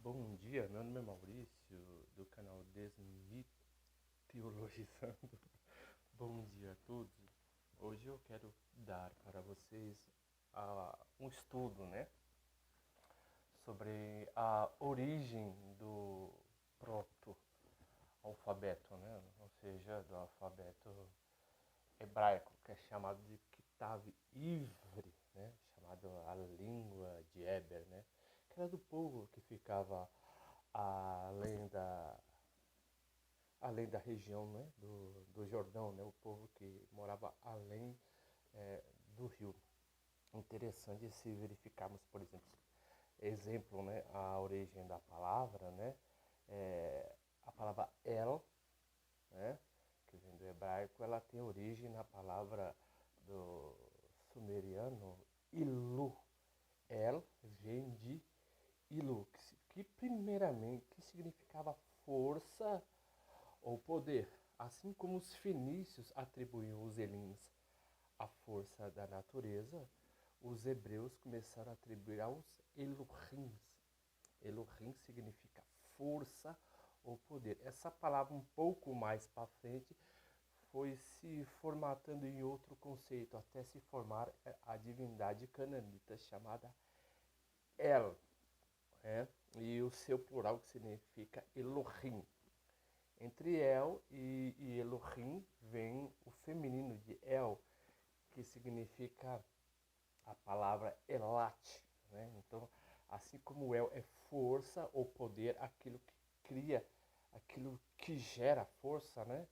Bom dia, meu nome é Maurício, do canal Desmiteologizando. Bom dia a todos. Hoje eu quero dar para vocês um estudo, né, sobre a origem do proto-alfabeto, né, ou seja, do alfabeto hebraico, que é chamado de Kitav Ivri, né, chamado a língua de Eber, né, que era do povo que ficava além da região, né, do Jordão, né, o povo que morava além do rio. Interessante se verificarmos, por exemplo, né, a origem da palavra, né, a palavra El, né, que vem do hebraico, ela tem origem na palavra do sumeriano Ilu. El vem de Ilu, que primeiramente que significava força ou poder, assim como os fenícios atribuíam os elins à força da natureza, os hebreus começaram a atribuir aos Elohins. Elohim significa força ou poder. Essa palavra um pouco mais para frente foi se formatando em outro conceito, até se formar a divindade cananita chamada El, né? E o seu plural que significa Elohim. Entre El e Elohim vem o feminino de El, que significa a palavra Elat, né? Então, assim como El é força ou poder, aquilo que cria, aquilo que gera força, né?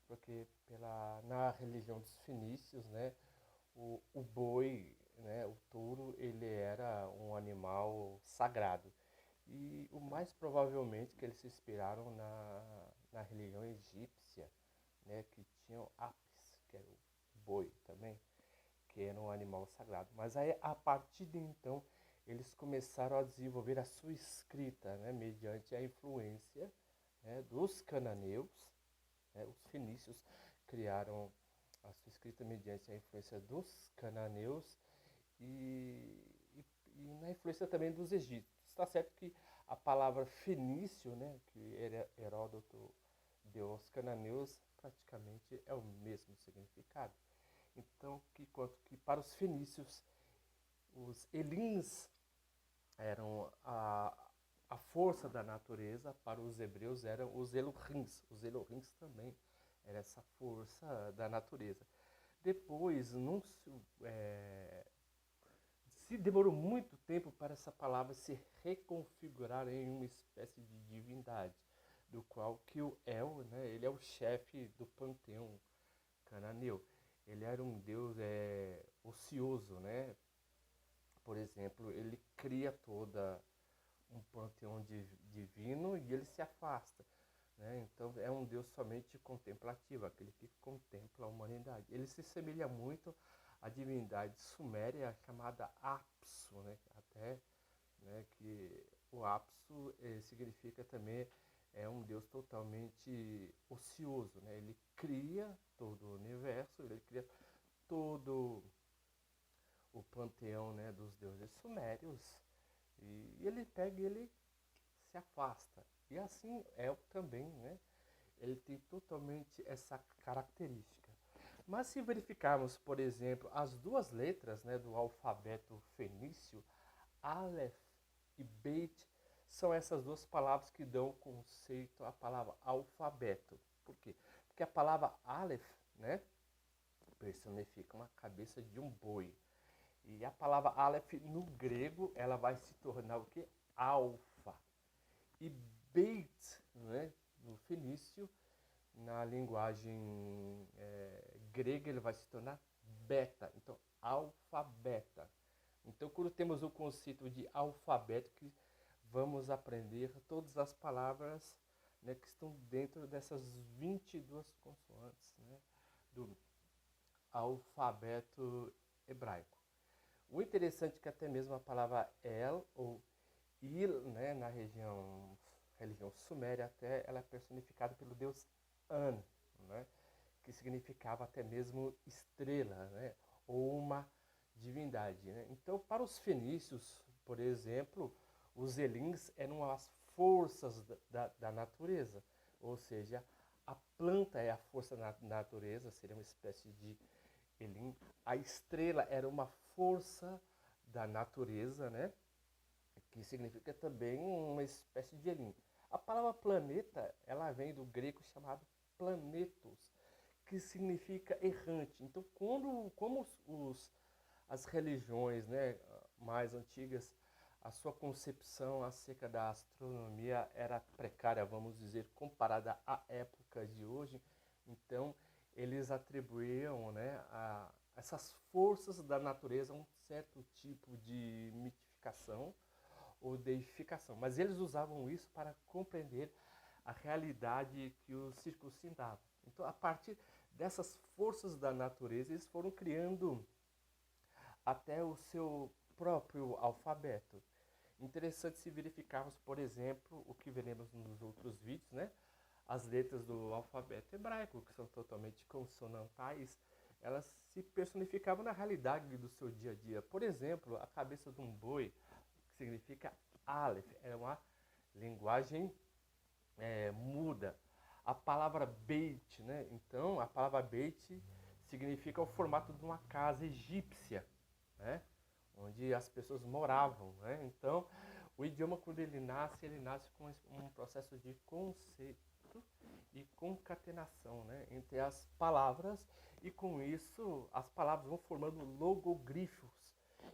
Porque na religião dos fenícios, né, o boi, né, o touro, ele era um animal sagrado. E o mais provavelmente que eles se inspiraram na religião egípcia, né, que tinha o Apis, que era o boi também, que era um animal sagrado. Mas aí, a partir de então, eles começaram a desenvolver a sua escrita, né, mediante a influência, né, dos cananeus, né, os fenícios criaram a sua escrita mediante a influência dos cananeus e, e na influência também dos egípcios. Está certo que a palavra fenício, né, que Heródoto deu aos cananeus, praticamente é o mesmo significado. Então, quanto que para os fenícios, os elins eram a força da natureza, para os hebreus eram os Elohins. Os Elohins também era essa força da natureza. Depois, não se demorou muito tempo para essa palavra se reconfigurar em uma espécie de divindade, do qual que o El, né, ele é o chefe do panteão cananeu. Ele era um deus ocioso, né? Por exemplo, ele cria toda um panteão divino e ele se afasta, né? Então é um Deus somente contemplativo, aquele que contempla a humanidade. Ele se semelha muito à divindade suméria chamada Apsu, né? Até, né, que o Apsu significa também um Deus totalmente ocioso, né? Ele cria todo o universo, ele cria todo o panteão, né, dos deuses sumérios e ele pega e ele se afasta. E assim é também, né? Ele tem totalmente essa característica. Mas se verificarmos, por exemplo, as duas letras, né, do alfabeto fenício, Aleph e Beit, são essas duas palavras que dão conceito à palavra alfabeto. Por quê? Porque a palavra Aleph, né, personifica uma cabeça de um boi. E a palavra Aleph no grego, ela vai se tornar o quê? Alfa. E Beit, né, no fenício, na linguagem grega, ele vai se tornar beta. Então, alfabeta. Então, quando temos o conceito de alfabeto, que vamos aprender todas as palavras, né, que estão dentro dessas 22 consoantes, né, do alfabeto hebraico. O interessante é que até mesmo a palavra El ou Il, né, na religião suméria, até ela é personificada pelo deus An, né, que significava até mesmo estrela, né, ou uma divindade. Né? Então, para os fenícios, por exemplo, Os Elins eram as forças da natureza, ou seja, a planta é a força da natureza, seria uma espécie de Elim. A estrela era uma força da natureza, né? Que significa também uma espécie de Elim. A palavra planeta, ela vem do grego chamado planetos, que significa errante. Então, como as religiões, né, mais antigas, a sua concepção acerca da astronomia era precária, vamos dizer, comparada à época de hoje, então eles atribuíam, né, a essas forças da natureza um certo tipo de mitificação ou deificação. Mas eles usavam isso para compreender a realidade que os circuncindava. Então, a partir dessas forças da natureza, eles foram criando até o seu próprio alfabeto. Interessante se verificarmos, por exemplo, o que veremos nos outros vídeos, né? As letras do alfabeto hebraico, que são totalmente consonantais, elas se personificavam na realidade do seu dia a dia. Por exemplo, a cabeça de um boi, que significa Aleph, é uma linguagem muda. A palavra Beit, né? Então, a palavra Beit significa o formato de uma casa egípcia, né? Onde as pessoas moravam, né? Então, o idioma, quando ele nasce com um processo de conceito e concatenação, né? Entre as palavras, e com isso as palavras vão formando logogrifos,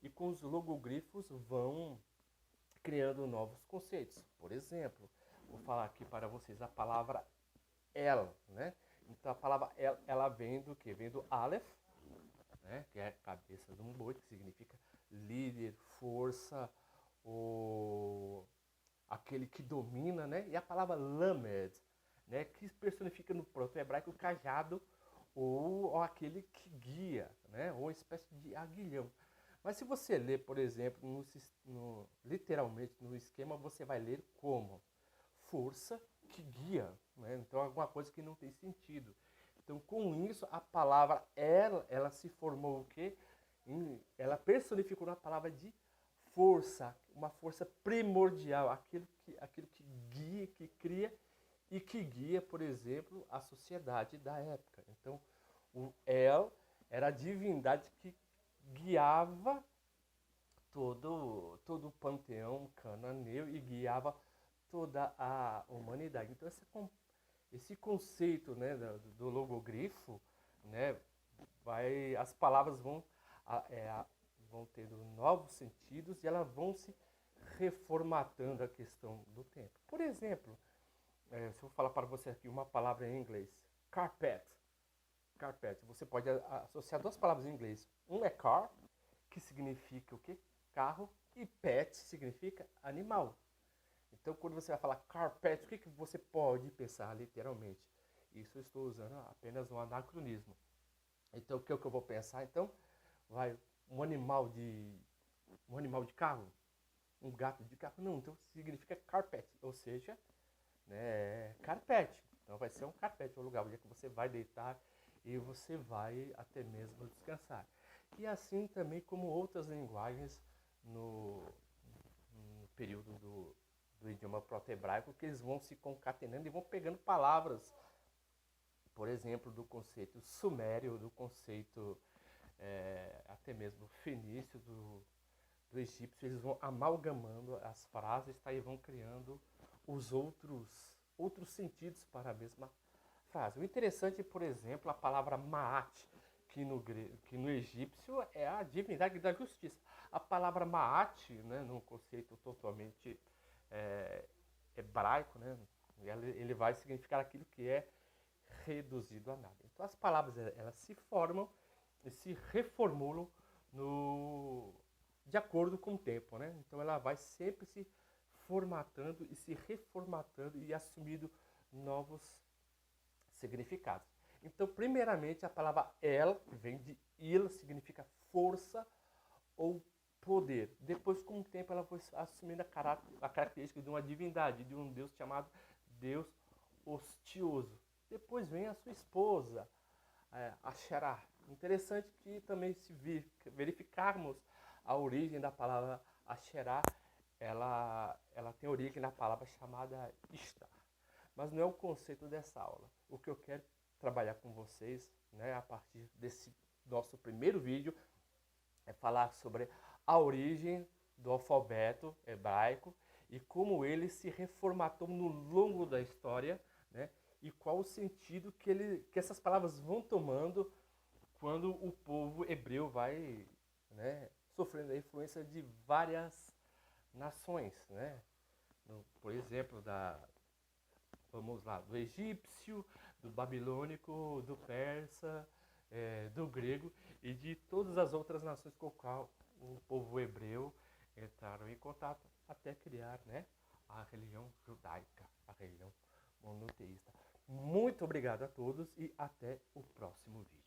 e com os logogrifos vão criando novos conceitos. Por exemplo, vou falar aqui para vocês a palavra El, né? Então a palavra El, ela vem do que? Vem do Aleph, né? Que é a cabeça de um boi, que significa líder, força, aquele que domina, né? E a palavra Lamed, né? Que personifica no proto-hebraico o cajado ou aquele que guia, né? Ou uma espécie de aguilhão. Mas se você ler, por exemplo, literalmente no esquema, você vai ler como força que guia, né? Então alguma coisa que não tem sentido. Então com isso a palavra ela se formou o quê? Ela personificou na palavra de força, uma força primordial, aquilo que guia, que cria e que guia, por exemplo, a sociedade da época. Então o El era a divindade que guiava todo o panteão cananeu e guiava toda a humanidade. Então esse conceito, né, do logogrifo, né, as palavras vão tendo novos sentidos e elas vão se reformatando a questão do tempo. Por exemplo, se eu vou falar para você aqui uma palavra em inglês, carpet. Carpet. Você pode associar duas palavras em inglês. Um é car, que significa o quê? Carro, e pet significa animal. Então, quando você vai falar carpet, o que você pode pensar literalmente? Isso eu estou usando apenas um anacronismo. Então, o que eu vou pensar? Então, vai um animal de carro, um gato de carro. Não, então significa carpet, ou seja, né, carpete. Então, vai ser um carpete, um lugar onde é que você vai deitar e você vai até mesmo descansar. E assim também como outras linguagens no período do idioma proto-hebraico, que eles vão se concatenando e vão pegando palavras, por exemplo, do conceito sumério, do conceito até mesmo fenício, do egípcio, eles vão amalgamando as frases, tá, e vão criando os outros sentidos para a mesma frase. O interessante, por exemplo, a palavra Maat, que no egípcio é a divindade da justiça. A palavra Maat, né, num conceito totalmente hebraico, né, ele vai significar aquilo que é reduzido a nada. Então as palavras elas se formam e se reformulam de acordo com o tempo, né? Então ela vai sempre se formatando e se reformatando e assumindo novos significados. Então, primeiramente, a palavra El, que vem de Il, significa força ou poder. Depois, com o tempo, ela foi assumindo a característica de uma divindade, de um Deus chamado Deus hostioso. Depois vem a sua esposa, Asherah. Interessante que também se verificarmos a origem da palavra Asherah, ela tem origem na palavra chamada estar. Mas não é o conceito dessa aula. O que eu quero trabalhar com vocês, né, a partir desse nosso primeiro vídeo, é falar sobre a origem do alfabeto hebraico e como ele se reformatou no longo da história, né, e qual o sentido que essas palavras vão tomando quando o povo hebreu vai, né, sofrendo a influência de várias nações, né? Por exemplo, vamos lá, do egípcio, do babilônico, do persa, do grego e de todas as outras nações com o qual o povo hebreu entraram em contato até criar, né, a religião judaica, a religião monoteísta. Muito obrigado a todos e até o próximo vídeo.